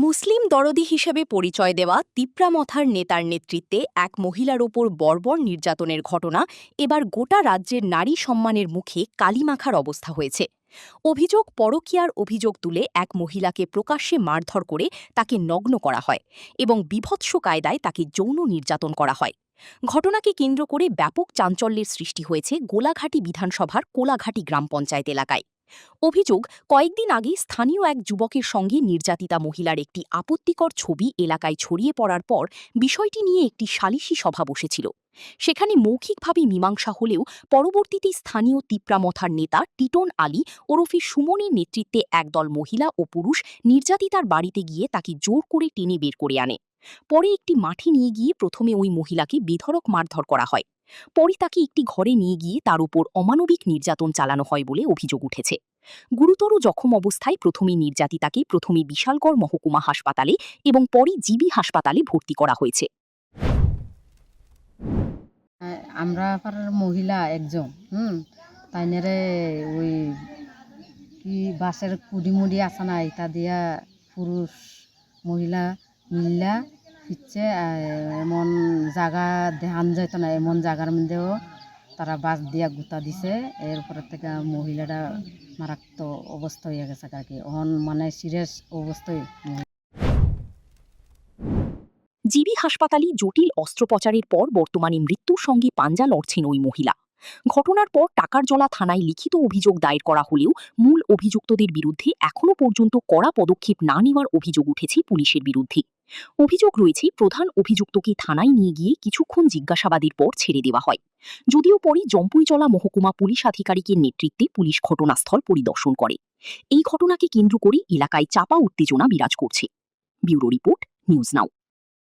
মুসলিম দরদি হিসেবে পরিচয় দেওয়া তিপ্রামথার নেতার নেতৃত্বে এক মহিলার ওপর বর্বর নির্যাতনের ঘটনা এবার গোটা রাজ্যের নারী সম্মানের মুখে কালিমাখার অবস্থা হয়েছে। অভিযোগ, পরকীয়ার অভিযোগ তুলে এক মহিলাকে প্রকাশ্যে মারধর করে তাকে নগ্ন করা হয় এবং বীভৎস কায়দায় তাকে যৌন নির্যাতন করা হয়। ঘটনাকে কেন্দ্র করে ব্যাপক চাঞ্চল্যের সৃষ্টি হয়েছে গোলাঘাটি বিধানসভার কোলাঘাটি গ্রাম পঞ্চায়েত এলাকায়। অভিযোগ, কয়েকদিন আগে স্থানীয় এক যুবকের সঙ্গে নির্যাতিতা মহিলার একটি আপত্তিকর ছবি এলাকায় ছড়িয়ে পড়ার পর বিষয়টি নিয়ে একটি সালিশি সভা বসেছিল। সেখানে মৌখিকভাবে মীমাংসা হলেও পরবর্তীতে স্থানীয় তিপ্রামথার নেতা টিটন আলী ওরফে সুমনের নেতৃত্বে একদল মহিলা ও পুরুষ নির্যাতিতার বাড়িতে গিয়ে তাকে জোর করে টেনে বের করে আনে। পরে একটি মাঠে নিয়ে গিয়ে প্রথমে ওই মহিলাকে বেধড়ক মারধর করা হয়। পরে তাকে একটি ঘরে নিয়ে গিয়ে তার উপর অমানবিক নির্যাতন চালানো হয় বলে অভিযোগ উঠেছে। গুরুতর জখম অবস্থায় প্রথমে নির্যাতিতাকে বিশালগড় মহকুমা হাসপাতালে এবং পরে জিবি হাসপাতালে ভর্তি করা হয়েছে। আমরা পাড়ার মহিলা একজন তাইনারে ওই কি বাসের কুড়ি মুড়ি আসা না এটা দিয়া পুরুষ মহিলা মিল্লা ফিরছে এমন জায়গা দেখান যেত না, এমন জায়গার মধ্যেও তারা বাস দিয়া গুতা দিছে। এরপরে থেকে মহিলাটা মারাত্মক অবস্থা হয়ে গেছে আর কি, মানে সিরিয়াস অবস্থায়। জিবি হাসপাতালে জটিল অস্ত্রোপচারের পর বর্তমানে মৃত্যুর সঙ্গে পাঞ্জা লড়ছেন ওই মহিলা। ঘটনার পর টাকারজলা থানায় লিখিত অভিযোগ দায়ের করা হলেও মূল অভিযুক্তদের বিরুদ্ধে এখনও পর্যন্ত কড়া পদক্ষেপ না নেওয়ার অভিযোগ উঠেছে পুলিশের বিরুদ্ধে। অভিযোগ রয়েছে, প্রধান অভিযুক্তকে থানায় নিয়ে গিয়ে কিছুক্ষণ জিজ্ঞাসাবাদের পর ছেড়ে দেওয়া হয়। যদিও পরে জম্পুইজলা মহকুমা পুলিশ আধিকারিকের নেতৃত্বে পুলিশ ঘটনাস্থল পরিদর্শন করে। এই ঘটনাকে কেন্দ্র করে এলাকায় চাপা উত্তেজনা বিরাজ করছে। Bureau report, news now.